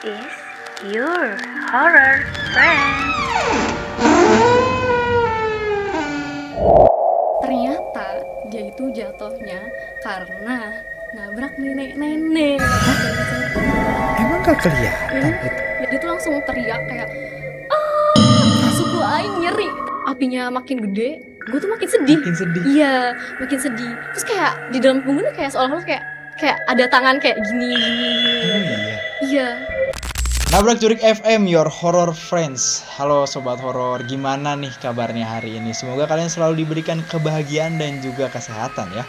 is your horror friend. Ternyata dia itu jatuhnya karena nabrak nenek-nenek. Emang gak kelihatan itu? Ya, dia tuh langsung teriak kayak suku aing nyeri. Apinya makin gede, gue tuh makin sedih. Makin sedih. Iya, makin sedih. Terus kayak di dalam punggungnya kayak seolah-olah kayak ada tangan kayak gini. Oh iya. Iya. Nabrak Curik FM, your horror friends. Halo sobat horor, gimana nih kabarnya hari ini? Semoga kalian selalu diberikan kebahagiaan dan juga kesehatan ya.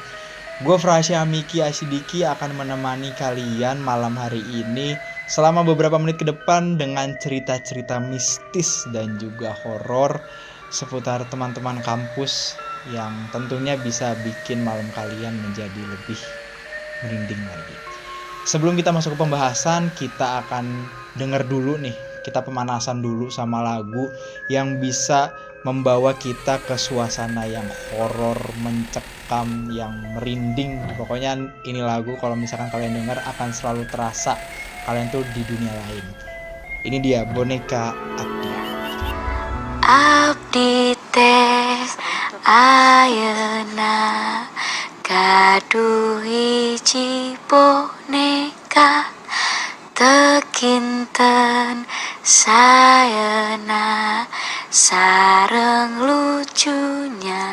Gue Frasya Miki Asidiki akan menemani kalian malam hari ini selama beberapa menit ke depan dengan cerita-cerita mistis dan juga horor seputar teman-teman kampus yang tentunya bisa bikin malam kalian menjadi lebih merinding lagi. Sebelum kita masuk ke pembahasan, kita akan denger dulu nih, kita pemanasan dulu sama lagu yang bisa membawa kita ke suasana yang horor, mencekam, yang merinding. Pokoknya ini lagu kalau misalkan kalian denger akan selalu terasa kalian tuh di dunia lain. Ini dia Boneka Abdi. Abdi teh ayeuna gaduh hiji boneka tekinten sayeuna sareng lucunya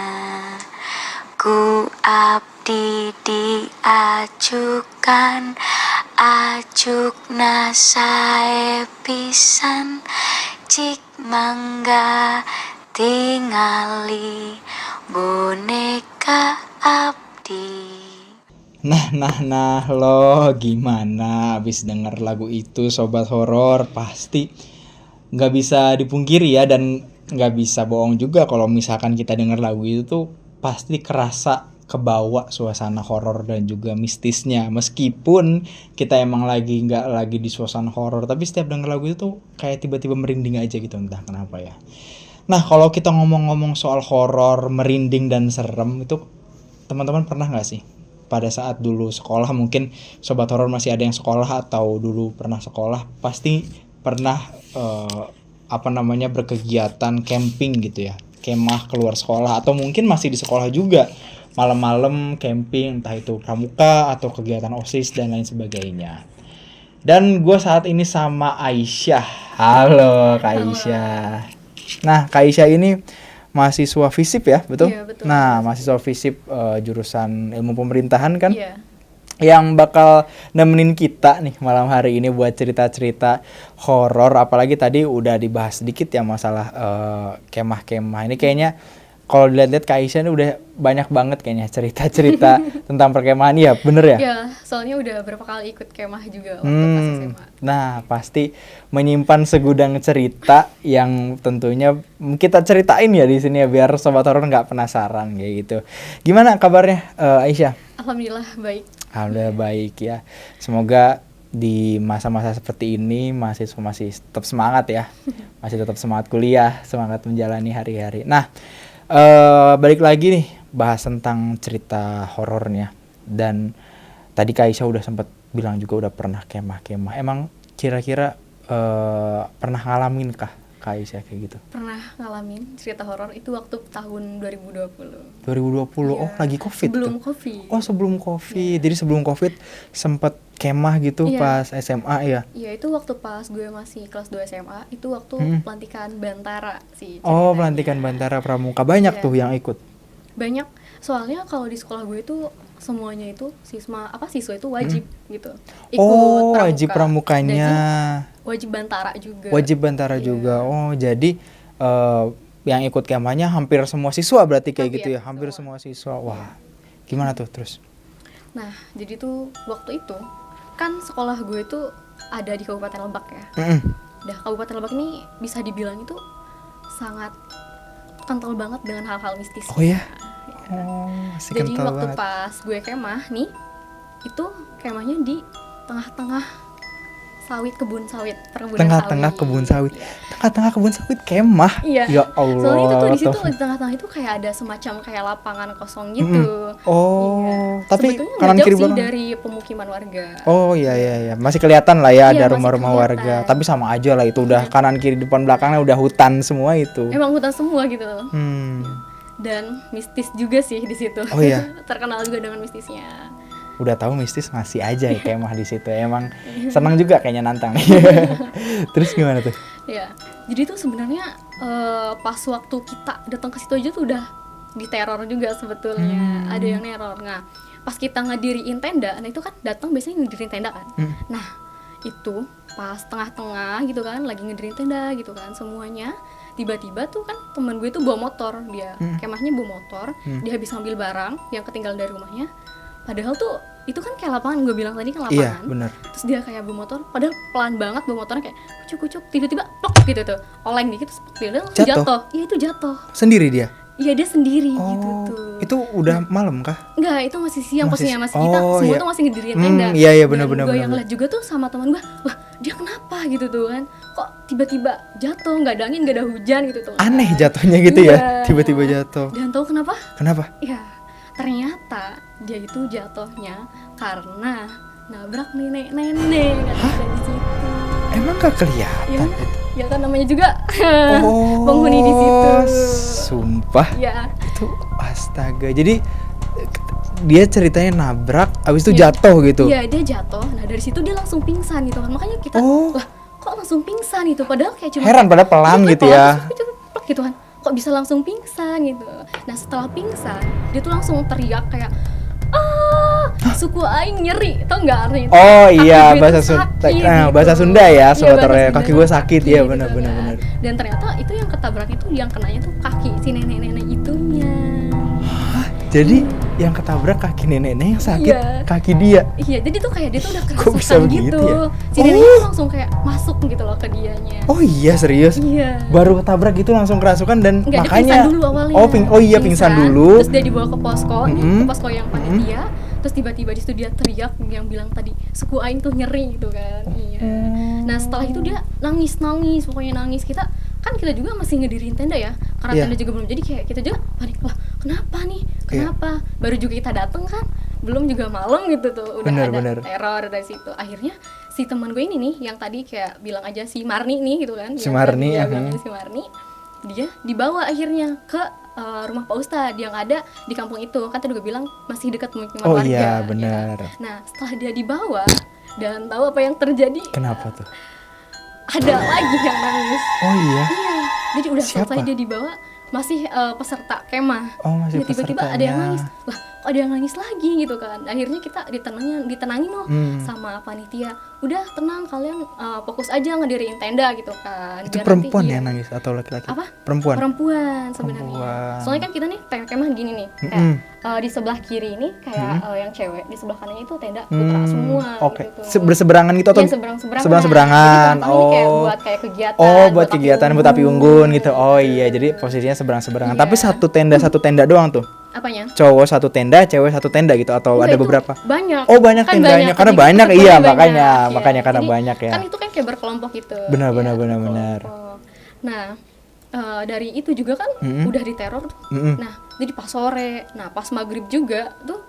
ku abdi diajukan ajukna sae pisan cik mangga tingali boneka abdi. Nah lo gimana abis denger lagu itu sobat horor? Pasti gak bisa dipungkiri ya, dan gak bisa bohong juga kalau misalkan kita denger lagu itu tuh pasti kerasa kebawa suasana horor dan juga mistisnya. Meskipun kita emang gak lagi di suasana horor, tapi setiap denger lagu itu tuh kayak tiba-tiba merinding aja gitu, entah kenapa ya. Nah kalau kita ngomong-ngomong soal horor, merinding dan serem itu, teman-teman pernah gak sih pada saat dulu sekolah, mungkin sobat horor masih ada yang sekolah atau dulu pernah sekolah, pasti pernah berkegiatan camping gitu ya, kemah keluar sekolah, atau mungkin masih di sekolah juga malam-malam camping, entah itu pramuka atau kegiatan OSIS dan lain sebagainya. Dan gue saat ini sama Aisyah. Halo Kak Aisyah. Nah Kak Aisyah ini mahasiswa FISIP ya, betul? Iya, betul. Nah, mahasiswa FISIP jurusan ilmu pemerintahan kan? Iya. Yang bakal nemenin kita nih malam hari ini buat cerita-cerita horor. Apalagi tadi udah dibahas sedikit ya masalah kemah-kemah. Ini kayaknya kalau dilihat-lihat Kak Aisyah ini udah banyak banget kayaknya cerita-cerita tentang perkemahan. Iya, bener ya? Iya, soalnya udah berapa kali ikut kemah juga waktu pas SMA. Nah, pasti menyimpan segudang cerita yang tentunya kita ceritain ya di sini ya, biar sobat horor nggak penasaran kayak gitu. Gimana kabarnya Aisyah? Alhamdulillah baik. Alhamdulillah baik ya. Semoga di masa-masa seperti ini masih tetap semangat ya. Masih tetap semangat kuliah, semangat menjalani hari-hari. Nah, balik lagi nih bahas tentang cerita horornya. Dan tadi Kak Aisyah udah sempat bilang juga udah pernah kemah-kemah. Emang kira-kira pernah ngalamin kah Kak Aisyah kayak gitu? Pernah ngalamin cerita horor itu waktu tahun 2020. 2020, Iya. oh lagi COVID Sebelum tuh? COVID. Oh sebelum COVID, jadi sebelum COVID sempet kemah gitu Iya. pas SMA ya? Iya, itu waktu pas gue masih kelas 2 SMA, itu waktu pelantikan Bantara sih. Oh ceritanya. pelantikan Bantara Pramuka, banyak Iya. tuh yang ikut? Banyak, soalnya kalau di sekolah gue itu semuanya itu siswa itu wajib gitu. Oh pramuka. wajib pramukanya. Dan wajib Bantara juga. Wajib Bantara Iya. juga, oh jadi yang ikut kemahnya hampir semua siswa berarti kayak Hampir gitu ya? Hampir semua siswa, wah gimana tuh terus? Nah, jadi tuh waktu itu kan sekolah gue itu ada di Kabupaten Lebak ya. Dah Kabupaten Lebak ini bisa dibilang itu sangat kental banget dengan hal-hal mistis. Oh ya? Oh masih Jadi kental waktu banget. pas gue kemah nih, itu kemahnya di tengah-tengah sawit, kebun sawit, perkebunan Tengah-tengah sawit. kebun sawit. Iya. Tengah-tengah kebun sawit kemah. Iya. Ya Allah. Soalnya itu tuh di situ Tuh. di tengah-tengah itu kayak ada semacam kayak lapangan kosong gitu. Oh, Iya. tapi sebetulnya nggak kanan jauh kiri sih belakang. dari pemukiman warga. Oh iya iya iya, masih kelihatan lah ya Iya, ada masih rumah-rumah kelihatan. warga. Tapi sama aja lah itu udah kanan kiri depan belakangnya udah hutan semua itu. Emang hutan semua gitu. Hmm. Dan mistis juga sih di situ. Oh iya. Terkenal juga dengan mistisnya. Udah tahu mistis masih aja ya kemah di situ. Emang senang juga kayaknya nantang. Terus gimana tuh? Ya, jadi tuh sebenarnya pas waktu kita datang ke situ aja tuh udah diteror juga sebetulnya. Ada yang neror. Nah, pas kita ngediriin tenda, nah itu kan datang biasanya ngediriin tenda kan. Nah, itu pas tengah-tengah gitu kan, lagi ngediriin tenda gitu kan semuanya. Tiba-tiba tuh kan teman gue tuh bawa motor, dia kemahnya bawa motor, dia habis ngambil barang yang ketinggalan dari rumahnya. Padahal tuh itu kan kayak lapangan, gue bilang tadi kan Iya, lapangan. benar. Terus dia kayak bawa motor, padahal pelan banget bawa motornya kayak kucuk-kucuk, tiba-tiba plok gitu tuh, oleng dikit terus dia langsung Jatuh? jatuh. Iya itu jatuh. Sendiri dia? Iya dia sendiri Oh, gitu tuh. itu udah malam kah? Enggak, itu masih siang Masih posisinya, masih si- kita oh, semua iya. tuh masih ngediriin tenda. Iya iya Dan benar benar gue benar. yang ngeliat juga tuh sama teman gue, wah dia kenapa gitu tuh kan, kok tiba-tiba jatuh, nggak ada angin, nggak ada hujan gitu tuh. Aneh jatuhnya gitu ya, Iya. tiba-tiba jatuh. Dan tahu kenapa? Kenapa? Ya, ternyata dia itu jatuhnya karena nabrak nenek-nenek yang ada di situ. Emang gak kelihatan? Ya, ya kan namanya juga Oh, penghuni di situ. Sumpah. Ya, Itu astaga. Jadi dia ceritanya nabrak, abis itu Iya. jatuh gitu. iya dia jatuh. Nah dari situ dia langsung pingsan gitu kan. Makanya kita, Oh. wah kok langsung pingsan gitu. Padahal kayak cuma Heran pada pelan Iya, gitu pelan, ya. terus plek gitu kan. Kok bisa langsung pingsan gitu. Nah setelah pingsan dia tuh langsung teriak kayak suku aing nyeri, tau nggak artinya? Oh Kaki iya, gue bahasa tuh Sunda. sakit gitu. Bahasa Sunda ya, Iya, sobat bahasa Raya. Sunda Kaki gue sakit, iya gitu benar kan. benar benar. Dan ternyata itu yang ketabrak itu yang kenanya tuh kaki si nenek-nenek itunya. Jadi yang ketabrak kaki nenek-nenek yang sakit Iya. kaki dia. Iya, jadi tuh kayak dia tuh udah Kok bisa kerasukan begitu gitu. ya? Si neneknya tuh langsung kayak masuk gitu loh ke dianya. Oh iya serius? Iya. Baru ketabrak gitu langsung kerasukan dan Enggak, dia makanya pingsan dulu awalnya. Oh iya pingsan dulu. Terus dia dibawa ke posko, nih, Mm-mm. ke posko yang panitia. Terus tiba-tiba di situ dia teriak yang bilang tadi suku aing tuh nyeri gitu kan. Iya. Nah, setelah itu dia nangis, pokoknya nangis. Kita juga masih ngedirin tenda ya. Karena Iya. tenda juga belum jadi, kayak kita juga panik. Lah, kenapa nih? Kenapa? Baru juga kita dateng kan. Belum juga malam gitu tuh. Udah Bener. ada teror dari situ. Akhirnya si teman gue ini nih yang tadi kayak bilang aja si Marni nih gitu kan. Si Marni, Dia aha. bilang si Marni. Dia dibawa akhirnya ke rumah Pak Ustadz yang ada di kampung itu. Kan tadi gue bilang masih dekat pemukiman Oh warga. iya ya. benar. Nah setelah dia dibawa dan tahu apa yang terjadi, Kenapa tuh? ada lagi yang nangis. Oh iya. Iya, jadi udah Siapa? selesai dia dibawa, masih peserta kemah. Oh masih Ya, tiba-tiba ada yang nangis. Lah, kok ada yang nangis lagi gitu kan. Akhirnya kita ditenangin loh sama panitia. Udah tenang, kalian fokus aja ngediriin tenda gitu kan. Itu Biar perempuan nanti- yang nangis atau laki-laki? Apa? Perempuan. Perempuan sebenarnya. Perempuan. Soalnya kan kita nih kemah gini nih, kayak di sebelah kiri ini kayak yang cewek, di sebelah kanannya itu tenda putra semua. Oke. Gitu. Berseberangan gitu atau? Iya, seberang-seberangan. Seberang-seberangan. Jadi belakangnya kayak buat kayak kegiatan. Oh, buat kegiatan buat api unggun gitu. Oh iya, jadi posisinya seberang-seberangan. Iya. Tapi satu tenda doang tuh. Apanya? Cowok satu tenda, cewek satu tenda gitu atau Enggak, ada itu beberapa? Banyak. Oh, banyak Kan tendanya. Karena Jadi banyak, ketemunya iya, banyak. makanya Iya. karena Jadi, banyak ya. Kan itu kan kayak berkelompok gitu. Benar, Iya, benar, benar, benar. berkelompok. Nah, dari itu juga kan udah diteror tuh. Nah, jadi pas sore, nah pas maghrib juga tuh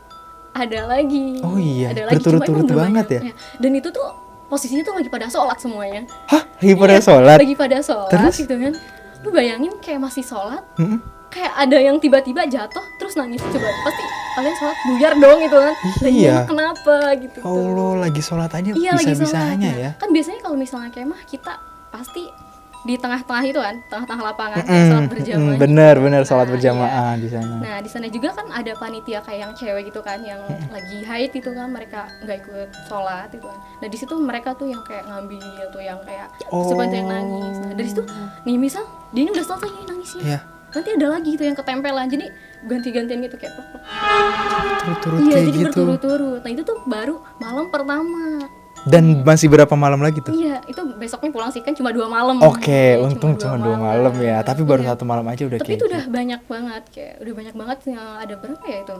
ada lagi. Oh iya, ada lagi. berturut-turut Cuma emang udah banget banyak. Dan itu tuh posisinya tuh lagi pada sholat semuanya. Hah? Lagi pada Iya, sholat? Lagi pada sholat Terus? gitu kan. Lu bayangin kayak masih sholat, Mm-mm. kayak ada yang tiba-tiba jatuh terus nangis. Coba pasti kalian sholat buyar dong gitu kan. Lah, Iya. ini kenapa gitu tuh. Allah, lagi sholat aja Iya lagi sholat. bisa-bisanya Nah, ya. kan biasanya kalau misalnya kemah kita pasti di tengah-tengah itu kan, tengah-tengah lapangan kayak sholat berjamaah. Bener, gitu. bener sholat Nah, berjamaah iya. di sana. Nah di sana juga kan ada panitia kayak yang cewek gitu kan, yang lagi haid itu kan, mereka nggak ikut sholat gitu kan. Nah di situ mereka tuh yang kayak ngambil tuh yang kayak sebantu yang nangis. Nah dari situ nih misal dia ini udah selesai nih nangisnya. Iya. Nanti ada lagi gitu yang ketempelan, jadi ganti-gantian gitu kayak plek, plek. Turut-turut Iya kayak jadi gitu. berturut-turut. Nah itu tuh baru malam pertama. Dan masih berapa malam lagi tuh? Iya, itu besoknya pulang sih kan cuma 2 malam. Oke, Iya, untung cuma 2 malam ya. Tapi baru Iya. 1 malam aja udah Tapi kayak itu gitu. udah banyak banget, kayak udah banyak banget yang ada berapa ya itu?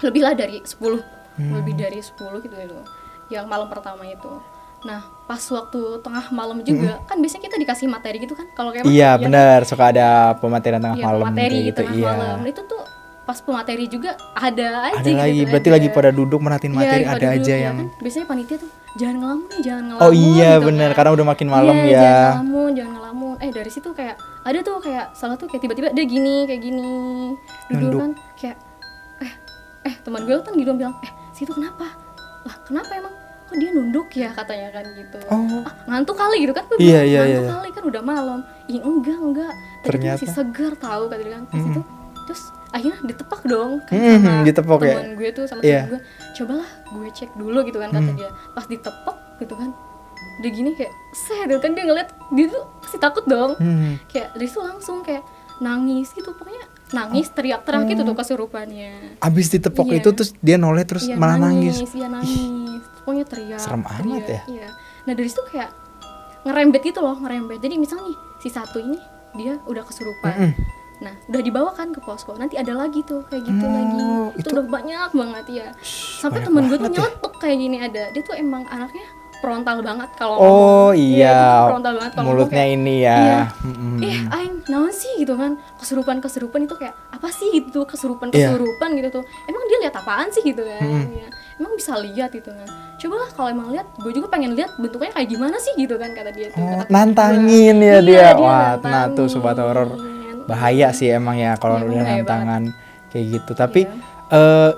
Lebih lah dari 10. Lebih dari 10 gitu itu. Yang malam pertama itu. Nah pas waktu tengah malam juga kan biasanya kita dikasih materi gitu kan kalau kayak Iya benar, suka ada pematerian tengah iya, malam materi kayak gitu. tengah Iya. malam itu tuh pas pemateri juga ada aja Ada lagi, gitu, berarti ada. lagi pada duduk merhatiin materi, Iya, ada pada aja duduk, ya yang kan? Biasanya panitia tuh jangan ngelamun nih, jangan ngelamun. Oh iya gitu benar, kan. karena udah makin malam Iya, ya. Jangan ngelamun, jangan ngelamun. Dari situ kayak ada tuh kayak salah tuh kayak tiba-tiba dia gini, kayak gini. Duduk Nunduk. kan kayak teman gue kan gitu bilang, situ kenapa? Lah, kenapa emang? Kok dia nunduk ya katanya kan gitu. Oh. Ngantuk kali gitu kan. Gue Iya, bilang, iya, ngantuk iya. kali kan udah malam. Ih, enggak. Tadi Ternyata. masih segar tahu kata dia kan. Terus itu terus akhirnya ditepak dong kan ditepok ya. teman gue tuh sama Iya. temen gue, cobalah gue cek dulu gitu kan kata dia. Pas ditepok gitu kan dia gini kayak gitu kan, dia ngeliat dia tuh pasti takut dong. Kayak dari situ langsung kayak nangis gitu, pokoknya nangis teriak-teriak gitu tuh kesurupannya. Abis ditepok Iya. itu terus dia noleh terus Iya, malah nangis. Iya nangis, pokoknya teriak. Serem amat ya. Iya. Nah dari situ kayak ngerembet gitu loh, ngerembet. Jadi misalnya nih si satu ini dia udah kesurupan. Nah udah dibawa kan ke posko, nanti ada lagi tuh kayak gitu lagi. Itu udah banyak banget ya. Sampai banyak temen gue tuh banget ya. nyeletuk kayak gini ada. Dia tuh emang anaknya frontal banget kalau Oh ngomong. iya, Dia tuh frontal banget kalau ngomong mulutnya kayak, ini ya. iya. Aing naon sih gitu kan, kesurupan itu kayak apa sih gitu, kesurupan gitu tuh, emang dia lihat apaan sih gitu kan. Ya, emang bisa lihat gitu kan, cobalah kalau emang lihat, gue juga pengen lihat bentuknya kayak gimana sih gitu kan kata dia tuh. Kata Nantangin gue, ya iya, dia. Wah, nantangin. nah tuh sobat horor bahaya sih emang ya kalau Iya, udah bahaya nantangan kayak gitu. Tapi Iya.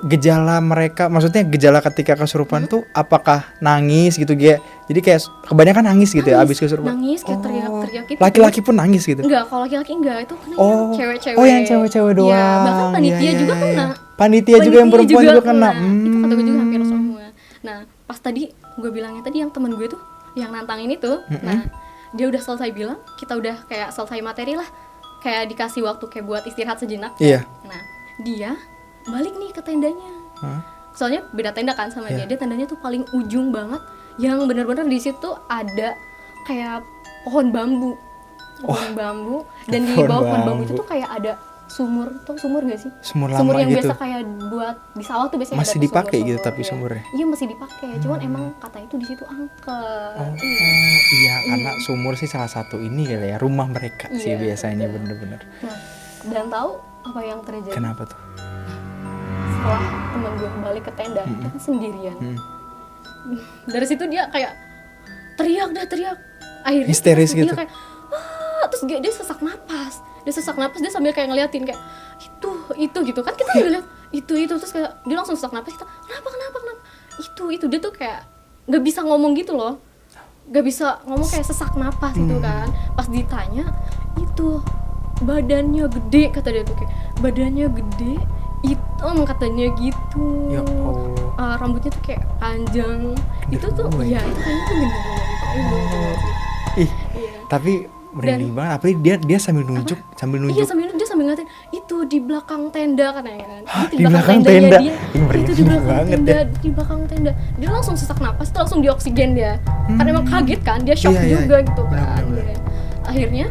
gejala mereka, maksudnya gejala ketika kesurupan tuh apakah nangis gitu ya? Jadi kayak kebanyakan nangis gitu ya abis kesurupan. Nangis kayak teriak-teriak gitu. Laki-laki pun nangis gitu. Enggak, kalau laki-laki enggak, itu kena Oh. yang cewek-cewek. Oh, yang cewek-cewek doang. Iya, bahkan panitia Iya, juga iya, kena. iya. Panitia juga yang perempuan juga kena. Itu kata gue juga hampir semua. Nah, pas tadi gue bilangnya tadi yang temen gue tuh yang nantangin itu, nah dia udah selesai bilang, kita udah kayak selesai materi lah, kayak dikasih waktu kayak buat istirahat sejenak. Iya. Nah, dia balik nih ke tendanya. Soalnya beda tenda kan sama dia tendanya tuh paling ujung banget, yang benar-benar di situ ada kayak pohon bambu, dan di pohon bawah pohon bambu bambu. itu tuh kayak ada sumur, tau sumur gak sih? Sumur lama yang gitu. biasa kayak buat di sawah tuh biasanya Masih ada tuh dipakai sumur-sumur, gitu tapi iya. sumurnya? Iya masih dipakai, cuman emang katanya tuh di situ angker. Iya, karena sumur sih salah satu ini kali ya, rumah mereka sih Iya, biasanya betul. bener-bener. Nah, dan tahu apa yang terjadi? Kenapa tuh? Setelah temen gue kembali ke tenda, dia kan sendirian. Dari situ dia kayak teriak. Akhirnya Histeris dia gitu? kayak, terus dia sesak napas. Dia sambil kayak ngeliatin kayak itu gitu kan, kita juga lihat itu terus kayak dia langsung sesak napas. Kita kenapa itu dia tuh kayak nggak bisa ngomong gitu loh, nggak bisa ngomong, kayak sesak napas gitu kan. Pas ditanya itu badannya gede, kata dia tuh kayak badannya gede, hitam katanya gitu. Ya Allah. Rambutnya tuh kayak panjang. Itu tuh Genderuwo ya? ya itu kayaknya tuh genderuwo. Ih, Iya. tapi merinding banget. Apalagi dia sambil nunjuk, Iya, dia sambil ngatain itu di belakang tenda katanya kan. Itu di belakang tendanya tenda? dia. Ih, merinding Itu di belakang banget tenda, ya. di belakang tenda. Dia langsung sesak napas, itu langsung dioksigen dia. Karena emang kaget kan, dia shock Iya, juga gitu kan. benar-benar. Iya. Akhirnya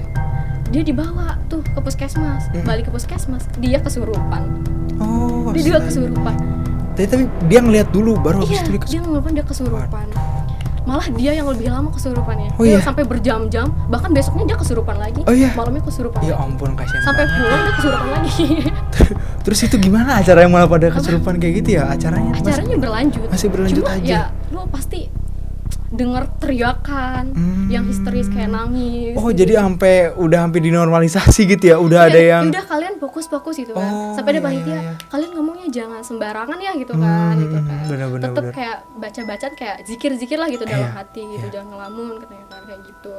dia dibawa tuh ke puskesmas, balik ke puskesmas, dia kesurupan. Oh, Dia juga astaga. kesurupan. Tapi dia ngeliat dulu baru habis Iya, itu dia ngelakuin dia kesurupan. Malah dia yang lebih lama kesurupannya. Oh, Dia iya? sampai berjam-jam, bahkan besoknya dia kesurupan lagi. Oh, iya? Malamnya kesurupan. Ya lagi. ampun, kasihan Sampai banget. pulang dia kesurupan lagi. Terus itu gimana acara yang malah pada kesurupan kayak gitu ya? Acaranya Berlanjut. masih berlanjut Cuma aja. ya lu pasti denger teriakan yang histeris kayak nangis. Oh, gitu. jadi udah hampir dinormalisasi gitu ya? Udah ada yang udah kalian fokus gitu kan. Oh, Sampai ada iya, panitia, iya. kalian ngomongnya jangan sembarangan ya gitu kan, gitu kan. bener-bener, Tetep bener. kayak baca-baca kayak zikir-zikir lah gitu dalam Iya, hati gitu, jangan ngelamun katanya kan kayak gitu.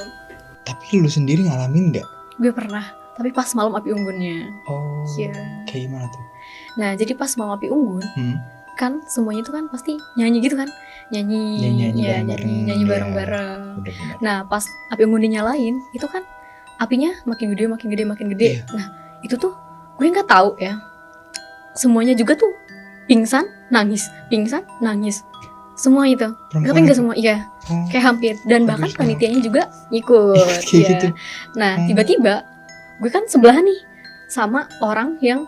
Tapi lu sendiri ngalamin nggak? Gue pernah, tapi pas malam api unggunnya. Oh, Iya. kayak gimana tuh? Nah, jadi pas malam api unggun kan semuanya itu kan pasti nyanyi gitu kan, Nyanyi bareng-bareng, iya. bareng-bareng. Bener-bener. Nah pas api unggun dinyalain itu kan apinya makin gede. Iya. Nah itu tuh gue nggak tahu ya, semuanya juga tuh pingsan nangis semua itu. Perempuan Tapi nggak itu? semua, iya Oh, kayak hampir, dan bahkan Bagus banget. panitianya juga ikut. Kayak Iya. gitu. Nah tiba-tiba gue kan sebelah nih sama orang yang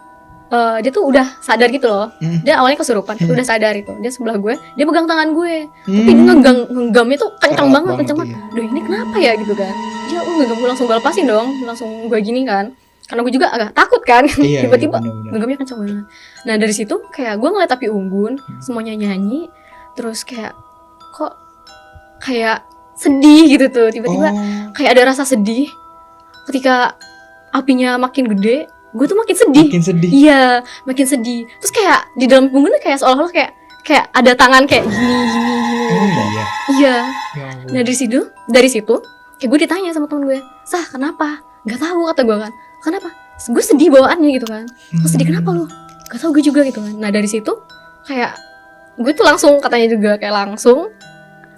dia tuh udah sadar gitu loh. Dia awalnya kesurupan, tapi Hmm. udah sadar itu. Dia sebelah gue, dia pegang tangan gue. Tapi Hmm. dia ngeggamnya tuh kencang Erat banget, kencang banget, banget. Duh ini kenapa ya gitu kan? Dia ngeggam gue, langsung gue lepasin dong, langsung gue gini kan. Karena gue juga agak takut kan. Iya, Tiba-tiba benar-benar. ngeggamnya kencang banget. Nah dari situ kayak gue ngeliat api unggun, semuanya nyanyi. Terus kayak kok kayak sedih gitu tuh. Tiba-tiba Oh, kayak ada rasa sedih. Ketika apinya makin gede, gue tuh makin sedih. makin sedih. Iya, makin sedih. Terus kayak di dalam punggung tuh kayak seolah-olah kayak ada tangan kayak gini. Oh iya. Iya. Ya ampun. Nah dari situ kayak gue ditanya sama temen gue, "Sah, kenapa?" Gak tahu kata gue kan. Kenapa? Gue sedih bawaannya gitu kan. Terus sedih kenapa lu? Gak tahu gue juga gitu kan. Nah dari situ kayak gue tuh langsung katanya juga kayak langsung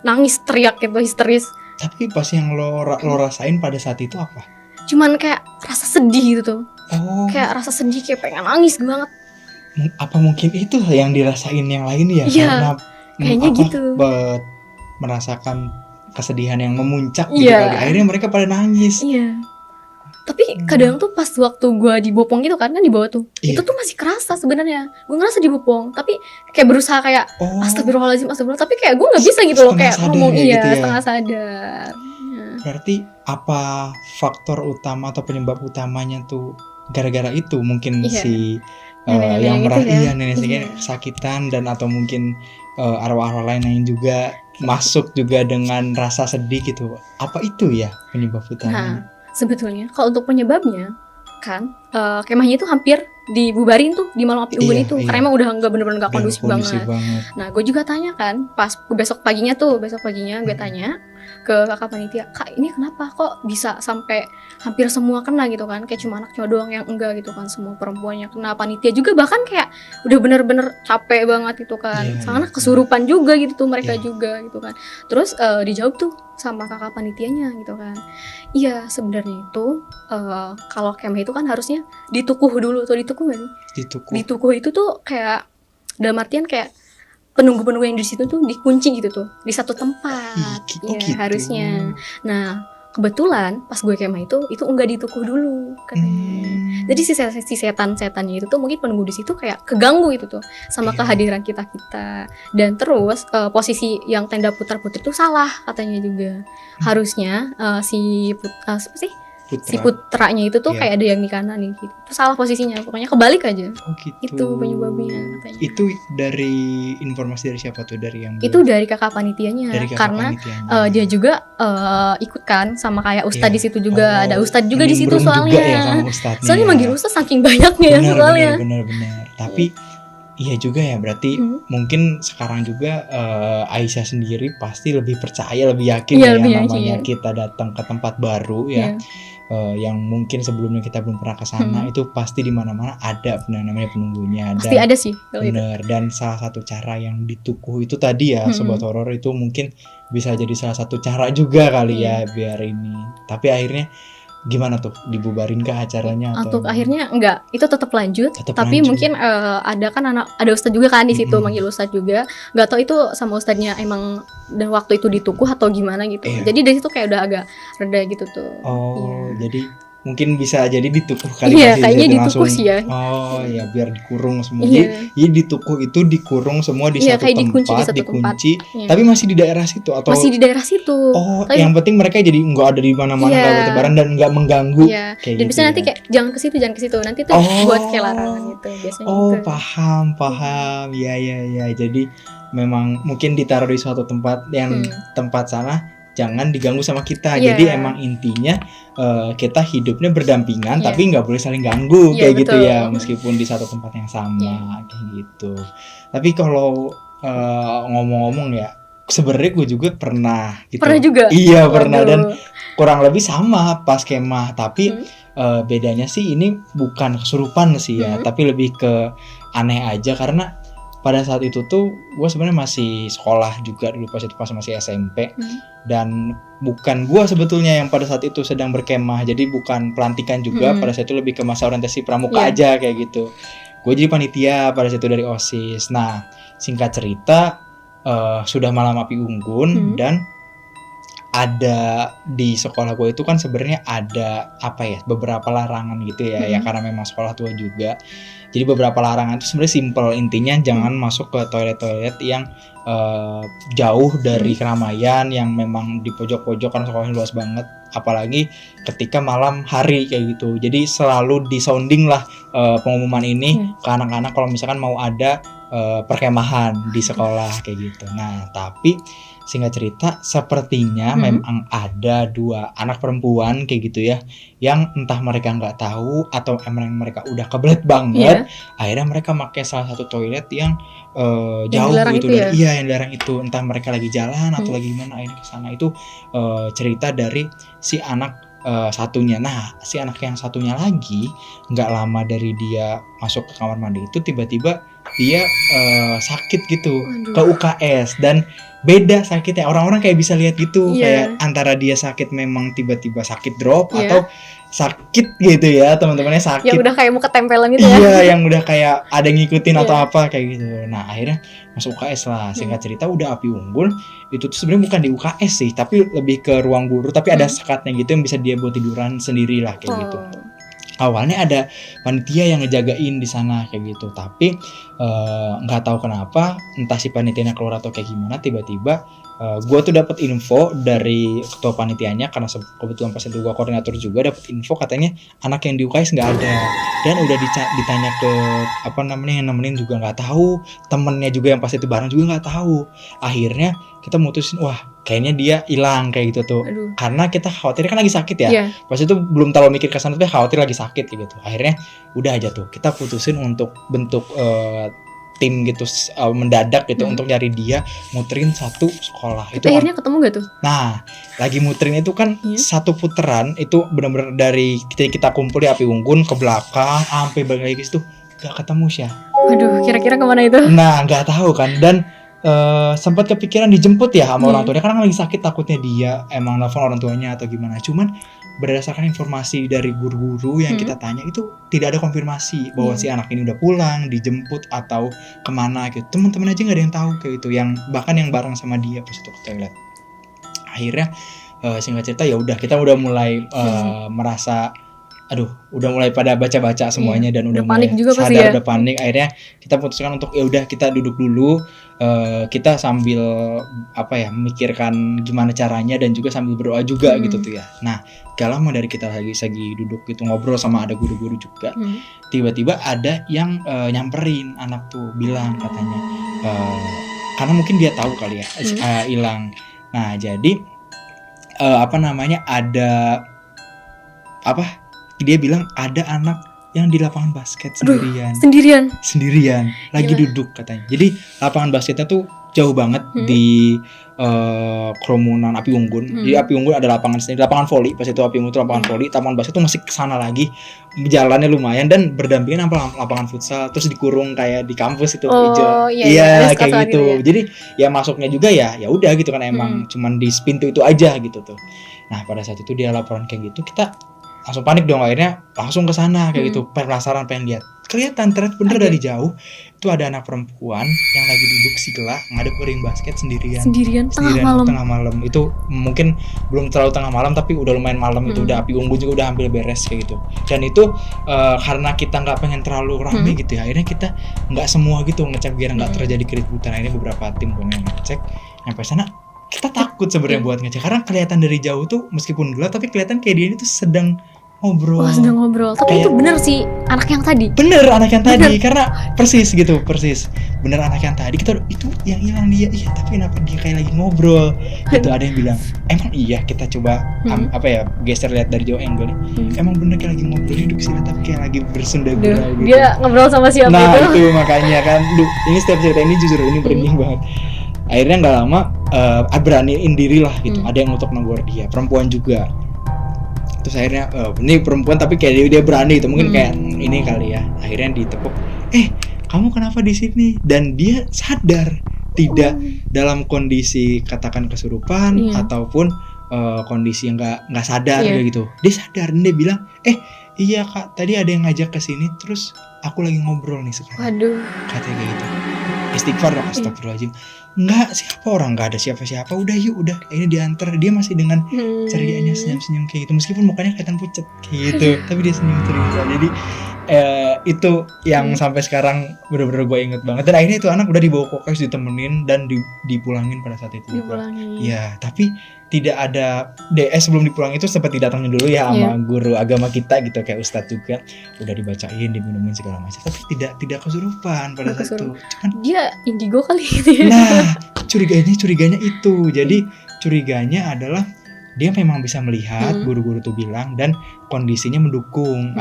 nangis teriak gitu histeris. Tapi pas yang lo rasain pada saat itu apa? Cuman kayak rasa sedih gitu tuh. Oh, Kayak rasa sedih kayak pengen nangis banget. apa mungkin itu yang dirasain yang lain ya? Iya, Karena kayaknya gitu. Merasakan kesedihan yang memuncak gitu Iya. kali. Akhirnya mereka pada nangis. Iya. Tapi kadang tuh pas waktu gue dibopong gitu kan di bawah tuh, Iya. itu tuh masih kerasa sebenarnya. Gue ngerasa dibopong, tapi kayak berusaha kayak Oh, astagfirullahaladzim, tapi kayak gue nggak bisa gitu loh, Setengah kayak sadar ngomong ya iya gitu ya. setengah sadar. Iya. berarti apa faktor utama atau penyebab utamanya tuh gara-gara itu? Mungkin Iya. si Nenek-nenek yang gitu ya. iya nenek Iya. kesakitan dan atau mungkin arwah-arwah lain yang juga masuk juga dengan rasa sedih gitu. Apa itu ya penyebab Nah, utamanya? sebetulnya kalau untuk penyebabnya kan kemahnya itu hampir dibubarin tuh di malam api unggun Iya, itu, iya. karena emang udah bener-bener nggak Udah kondusif kondusif banget. Nah, gue juga tanya kan, pas besok paginya gue tanya ke kakak panitia, "Kak, ini kenapa kok bisa sampai hampir semua kena gitu kan? Kayak cuma anak cowok doang yang enggak gitu kan, semua perempuannya kena." Panitia juga bahkan kayak udah bener-bener capek banget gitu kan. Iya, Soalnya iya. kesurupan juga gitu tuh mereka Iya. juga gitu kan. Terus dijawab tuh sama kakak panitianya gitu kan. Iya, sebenarnya itu kalau kemah itu kan harusnya ditukuh dulu tuh, ditukuh gak sih? Ditukuh. Ditukuh itu tuh kayak dalam artian kayak penunggu-penunggu yang di situ tuh dikunci gitu tuh di satu tempat. Oh, Iya, gitu. harusnya. Nah, kebetulan pas gue kemah itu enggak ditukuh dulu katanya. Jadi si setan-setannya itu tuh mungkin penunggu di situ kayak keganggu itu tuh sama Iya. kehadiran kita. Dan terus posisi yang tenda putar-putri itu salah katanya juga. Harusnya si putranya itu tuh Iya. kayak ada yang di kanan nih gitu. Itu salah posisinya, pokoknya kebalik aja. Oh gitu. Itu penyebabnya katanya. Itu dari informasi dari siapa tuh, dari yang Itu dari kakak panitianya, dari kakak karena panitianya. dia juga ikut kan sama kayak ustadz Iya. di situ juga. Ada ustadz juga di situ nimbrung soalnya. juga ya sama ustadznya. Soalnya manggil ustadz saking banyaknya ya soalnya. Benar. Tapi iya juga ya, berarti mungkin sekarang juga Aisyah sendiri pasti lebih percaya, lebih yakin Iya, ya lebih yang namanya yakin. kita datang ke tempat baru ya. Iya. Yang mungkin sebelumnya kita belum pernah ke sana, itu pasti di mana-mana ada namanya penunggunya. Pasti ada sih kalau itu. Bener, dan salah satu cara yang ditukuh itu tadi ya, sobat horor, itu mungkin bisa jadi salah satu cara juga kali ya biar ini. Tapi akhirnya gimana tuh, dibubarin kah acaranya atau Untuk akhirnya enggak, itu tetap lanjut. Tetap Tapi lanjut. mungkin ada kan ada ustadz juga kan di situ, manggil ustadz juga. Nggak tahu itu sama ustadznya emang dan waktu itu ditukuh atau gimana gitu. Iya. Jadi dari situ kayak udah agak reda gitu tuh. Oh, Iya. jadi mungkin bisa jadi ditukuh kali Iya, masih kayaknya jadi ditukuh langsung. sih ya. Oh ya, biar dikurung semua. Iya. Jadi ditukuh itu dikurung semua di Iya, satu kayak tempat, dikunci di satu tempat. Iya. Tapi masih di daerah situ atau Masih di daerah situ. Oh, Tapi- yang penting mereka jadi nggak ada di mana-mana, Iya. nggak bertebaran dan nggak mengganggu. Iya. Kayak Dan gitu biasanya nanti ya. kayak jangan ke situ. Nanti tuh Oh. buat kayak larangan gitu biasanya Oh, gitu. paham. Ya. Jadi memang mungkin ditaruh di suatu tempat yang tempat sana jangan diganggu sama kita. Iya. Jadi emang intinya kita hidupnya berdampingan, Iya. tapi nggak boleh saling ganggu Iya, kayak gitu betul. ya, meskipun di satu tempat yang sama Iya. kayak gitu. Tapi kalau ngomong-ngomong ya, sebenarnya gue juga pernah gitu. Pernah juga? Iya, pernah, Waduh. dan kurang lebih sama pas kemah, tapi bedanya sih ini bukan kesurupan sih ya, tapi lebih ke aneh aja karena pada saat itu tuh gue sebenarnya masih sekolah juga dulu, pas masih SMP, dan bukan gue sebetulnya yang pada saat itu sedang berkemah, jadi bukan pelantikan juga, pada saat itu lebih ke masa orientasi pramuka aja kayak gitu. Gue jadi panitia pada saat itu dari OSIS. Nah, singkat cerita sudah malam api unggun dan ada di sekolah gue itu kan sebenarnya ada apa ya, beberapa larangan gitu ya, ya karena memang sekolah tua juga. Jadi beberapa larangan itu sebenarnya simple, intinya jangan masuk ke toilet-toilet yang jauh dari keramaian, yang memang di pojok-pojok karena sekolahnya luas banget, apalagi ketika malam hari kayak gitu. Jadi selalu disounding lah pengumuman ini ke anak-anak kalau misalkan mau ada perkemahan di sekolah kayak gitu. Nah, tapi singkat cerita sepertinya memang ada 2 anak perempuan kayak gitu ya, yang entah mereka nggak tahu atau emang mereka udah kebelet banget, akhirnya mereka pakai salah satu toilet yang jauh gitu dari yang dilarang itu, entah mereka lagi jalan atau lagi gimana, akhirnya kesana. Itu cerita dari si anak satunya. Nah, si anak yang satunya lagi nggak lama dari dia masuk ke kamar mandi itu tiba-tiba dia sakit gitu. Ke UKS, dan beda sakitnya, orang-orang kayak bisa lihat gitu, kayak antara dia sakit memang tiba-tiba sakit drop atau sakit gitu ya, teman-temannya sakit yang udah kayak mau ketempelan gitu ya. Iya, yang udah kayak ada ngikutin atau apa kayak gitu. Nah, akhirnya masuk UKS lah. Singkat cerita udah api unggun. Itu tuh sebenarnya bukan di UKS sih, tapi lebih ke ruang guru, tapi ada sekatnya gitu yang bisa dia buat tiduran sendiri lah kayak gitu. Awalnya ada panitia yang ngejagain di sana kayak gitu, tapi nggak tahu kenapa, entah si panitianya keluar atau kayak gimana, tiba-tiba gue tuh dapat info dari ketua panitianya, karena kebetulan pas itu gue koordinator juga, dapat info katanya anak yang di UKS nggak ada, dan udah ditanya ke apa namanya yang nemenin juga nggak tahu, temennya juga yang pas itu bareng juga nggak tahu. Akhirnya kita mutusin, wah kayaknya dia hilang kayak gitu tuh. Karena kita khawatir kan lagi sakit ya. Pas itu belum terlalu mikir ke sana, tapi khawatir lagi sakit gitu. Akhirnya udah aja tuh kita putusin untuk bentuk tim gitu mendadak gitu untuk nyari dia, muterin satu sekolah. Itu akhirnya ketemu gak tuh? Nah, lagi muterin itu kan satu putaran itu benar-benar dari kita kumpul di api unggun ke belakang sampai balik lagi situ gak ketemu sih ya. Waduh, kira-kira kemana itu? Nah, gak tahu kan, dan sempat kepikiran dijemput ya sama orang tuanya, karena lagi sakit, takutnya dia emang nelfon orang tuanya atau gimana. Cuman berdasarkan informasi dari guru-guru yang kita tanya itu tidak ada konfirmasi bahwa si anak ini udah pulang, dijemput atau kemana gitu. Teman-teman aja nggak ada yang tahu kayak gitu, yang bahkan yang bareng sama dia pas itu ke toilet. Akhirnya singkat cerita ya udah, kita udah mulai merasa udah mulai pada baca-baca semuanya dan udah mulai sadar, udah panik. Akhirnya kita putuskan untuk ya udah kita duduk dulu, kita sambil memikirkan gimana caranya dan juga sambil berdoa juga gitu tuh ya. Nah, gak lama dari kita lagi duduk gitu ngobrol sama ada guru-guru juga, tiba-tiba ada yang nyamperin anak tuh, bilang katanya karena mungkin dia tahu kali ya hilang. Nah, jadi dia bilang ada anak yang di lapangan basket sendirian lagi duduk katanya. Jadi lapangan basketnya tuh jauh banget di kerumunan api unggun. Di api unggun ada lapangan sendiri, lapangan voli. Pas itu api unggun itu lapangan voli, lapangan basket tuh masih kesana lagi, jalannya lumayan dan berdampingan sama lapangan futsal. Terus dikurung kayak di kampus itu hijau. Iya kayak gitu. Jadi ya masuknya juga ya udah gitu kan, emang cuman di pintu itu aja gitu tuh. Nah, pada saat itu dia laporan kayak gitu, kita langsung panik dong. Akhirnya langsung ke sana kayak gitu, penasaran pengen lihat. Kelihatan ternyata bener dari jauh itu ada anak perempuan yang lagi duduk segelah ngadep ke ring basket sendirian tengah malam. Itu mungkin belum terlalu tengah malam tapi udah lumayan malam. Itu udah api unggun juga udah hampir beres kayak gitu. Dan itu karena kita nggak pengen terlalu rame gitu ya, akhirnya kita nggak semua gitu ngecek biar nggak terjadi keributan. Akhirnya beberapa tim yang ngecek, nyampe sana kita takut sebenarnya buat ngecek karena kelihatan dari jauh tuh meskipun gelap tapi kelihatan kayak dia ini tuh sedang ngobrol. Tapi kayak, itu bener sih anak yang tadi. Bener anak yang tadi, karena persis. Bener anak yang tadi. Kita itu yang hilang dia. Iya, tapi kenapa dia kayak lagi ngobrol? Gitu ada yang bilang, emang iya, kita coba geser lihat dari jauh angle nih. Emang bener kayak lagi ngobrol, duduk sini tapi kayak lagi bersenda gurau gitu. Dia ngobrol sama siapa itu? Nah, itu makanya kan. Ini setiap cerita ini jujur ini merinding banget. Akhirnya nggak lama beraniin diri lah gitu. Ada yang untuk negor dia, perempuan juga. Terus akhirnya ini perempuan tapi kayak dia berani gitu, mungkin kayak ini kali ya. Akhirnya ditepuk, kamu kenapa di sini? Dan dia sadar, tidak dalam kondisi katakan kesurupan ataupun kondisi yang nggak sadar kayak gitu. Dia sadar dan dia bilang, iya kak, tadi ada yang ngajak ke sini, terus aku lagi ngobrol nih sekarang. Waduh. Katanya kayak gitu. istighfar dong, astagfirullahaladzim. Enggak, siapa orang, enggak ada siapa-siapa, udah yuk, udah ini diantar. Dia masih dengan cerianya senyum-senyum kayak gitu, meskipun mukanya kelihatan pucet kayak gitu, tapi dia senyum terus. Jadi itu yang sampai sekarang bener-bener gue inget banget. Dan akhirnya itu anak udah dibawa ke UKS, ditemenin dan dipulangin pada saat itu. Dipulangin. Ya, tapi tidak ada DS sebelum dipulang itu sempat didatangin dulu ya sama guru agama kita gitu, kayak ustadz juga, udah dibacain, diminumin segala macam, tapi tidak kesurupan pada saat itu. Cuman dia indigo kali gitu ya. nah curiganya itu, jadi curiganya adalah dia memang bisa melihat, guru-guru tuh bilang, dan kondisinya mendukung.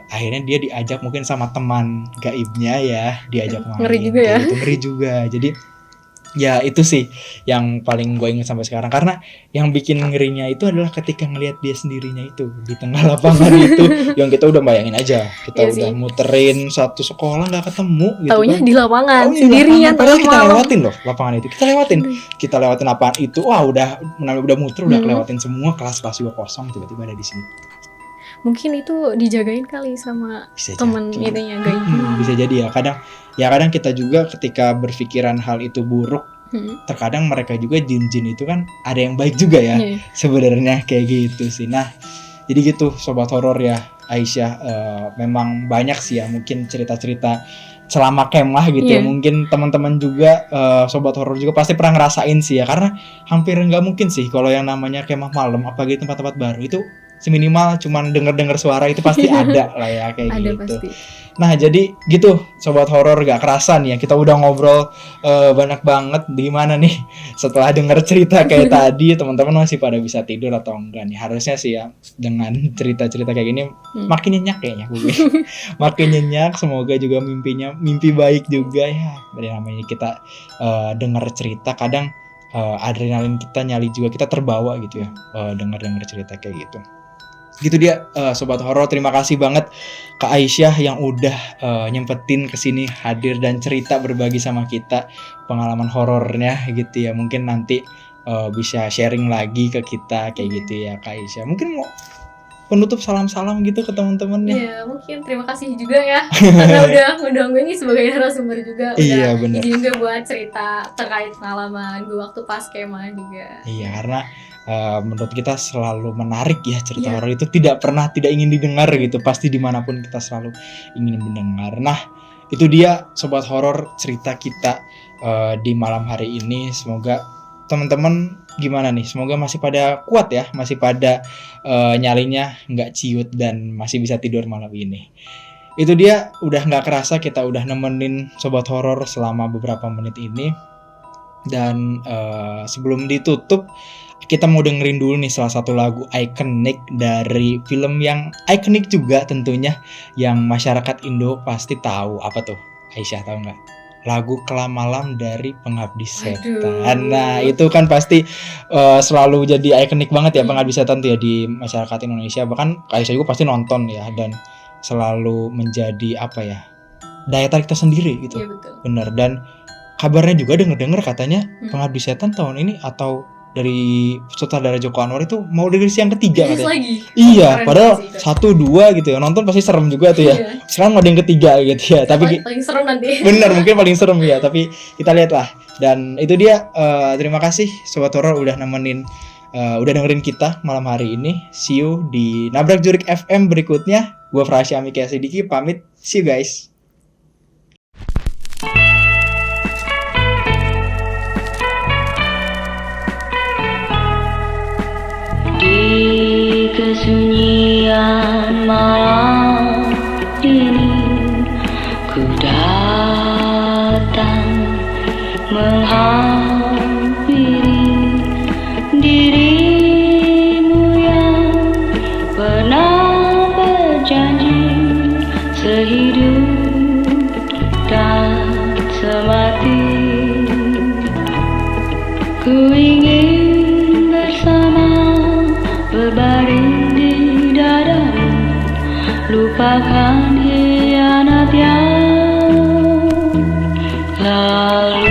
Akhirnya dia diajak mungkin sama teman gaibnya ya, diajak main. Ngeri juga ya. Itu ngeri juga. Jadi ya itu sih yang paling gue ingat sampai sekarang, karena yang bikin ngerinya itu adalah ketika ngelihat dia sendirinya itu di tengah lapangan itu, yang kita udah bayangin aja, kita udah muterin satu sekolah nggak ketemu gitu. Taunya kan di lapangan sendirian, padahal kita lewatin loh lapangan itu, kita lewatin lapangan itu, wah udah muter, udah kelewatin semua, kelas-kelas juga kosong, tiba-tiba ada di sini. Mungkin itu dijagain kali sama temen itunya gaib. Bisa jadi ya, kadang kita juga ketika berpikiran hal itu buruk, terkadang mereka juga jin-jin itu kan ada yang baik juga ya, sebenarnya kayak gitu sih. Nah jadi gitu sobat horor ya, Aisyah, memang banyak sih ya mungkin cerita-cerita selama kemah gitu ya. Mungkin teman-teman juga sobat horor juga pasti pernah ngerasain sih ya, karena hampir nggak mungkin sih kalau yang namanya kemah malam apalagi tempat-tempat baru itu seminimal cuman denger suara itu pasti ada lah ya kayak ada gitu. Pasti. Nah jadi gitu sobat horor, gak kerasa nih ya kita udah ngobrol banyak banget. Gimana nih setelah denger cerita kayak tadi, teman-teman masih pada bisa tidur atau enggak nih? Harusnya sih ya dengan cerita-cerita kayak gini makin nyenyak kayaknya gue. Makin nyenyak, semoga juga mimpi baik juga ya. Dari namanya kita denger cerita, kadang adrenalin kita nyali juga, kita terbawa gitu ya denger cerita kayak gitu. Gitu dia sobat horor, terima kasih banget Kak Aisyah yang udah nyempetin kesini hadir dan cerita berbagi sama kita pengalaman horornya gitu ya. Mungkin nanti bisa sharing lagi ke kita kayak gitu ya Kak Aisyah. Mungkin mau penutup salam-salam gitu ke teman-temannya. Iya, mungkin terima kasih juga ya karena udah ngundang gue ini sebagai narasumber juga. Iya benar. Izin juga buat cerita terkait pengalaman gue waktu pas kemah juga. Iya, karena menurut kita selalu menarik ya cerita horor itu, tidak ingin didengar gitu, pasti dimanapun kita selalu ingin mendengar. Nah itu dia sobat horor cerita kita di malam hari ini. Semoga teman-teman gimana nih, semoga masih pada kuat ya, masih pada nyalinya nggak ciut dan masih bisa tidur malam ini. Itu dia, udah nggak kerasa kita udah nemenin sobat horor selama beberapa menit ini. Dan sebelum ditutup, kita mau dengerin dulu nih salah satu lagu ikonik dari film yang ikonik juga tentunya, yang masyarakat Indo pasti tahu. Apa tuh Aisyah, tahu nggak? Lagu Kelam Malam dari Pengabdi Setan. Nah itu kan pasti selalu jadi ikonik banget ya Pengabdi Setan tuh ya di masyarakat Indonesia. Bahkan Aisyah juga pasti nonton ya, dan selalu menjadi apa ya, daya tarik tersendiri gitu. Iya betul. Bener. Dan kabarnya juga denger katanya Pengabdi Setan tahun ini atau dari sutradara Joko Anwar itu mau rilis yang ketiga katanya. Lagi. Iya, padahal 1, 2 gitu ya. Nonton pasti serem juga tuh ya. Sekarang ada yang ketiga gitu ya. Tapi paling serem nanti. Bener, mungkin paling serem ya. Tapi kita lihat lah. Dan itu dia. Terima kasih sobat horor udah nemenin, udah dengerin kita malam hari ini. See you di Nabrak Jurik FM berikutnya. Gue Frasya Mika Sidiki pamit. See you guys. Di kesunyian malam ini ku datang menghampiri dirimu yang pernah berjanji sehidup dan semati. Ku ingin bersama berbaring di dadamu, lupakan hianat yang lalu.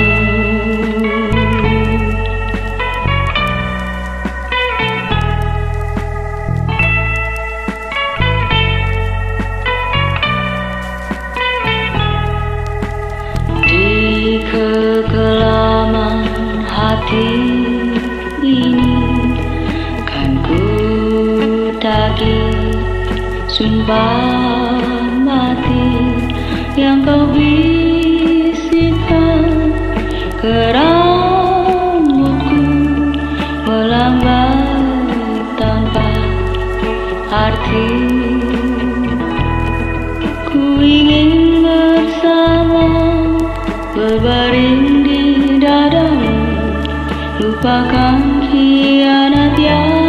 Di sumpah mati yang kau bisikkan ke rambutku melambai tanpa arti. Ku ingin bersama berbaring di dadamu, lupakan khianat yang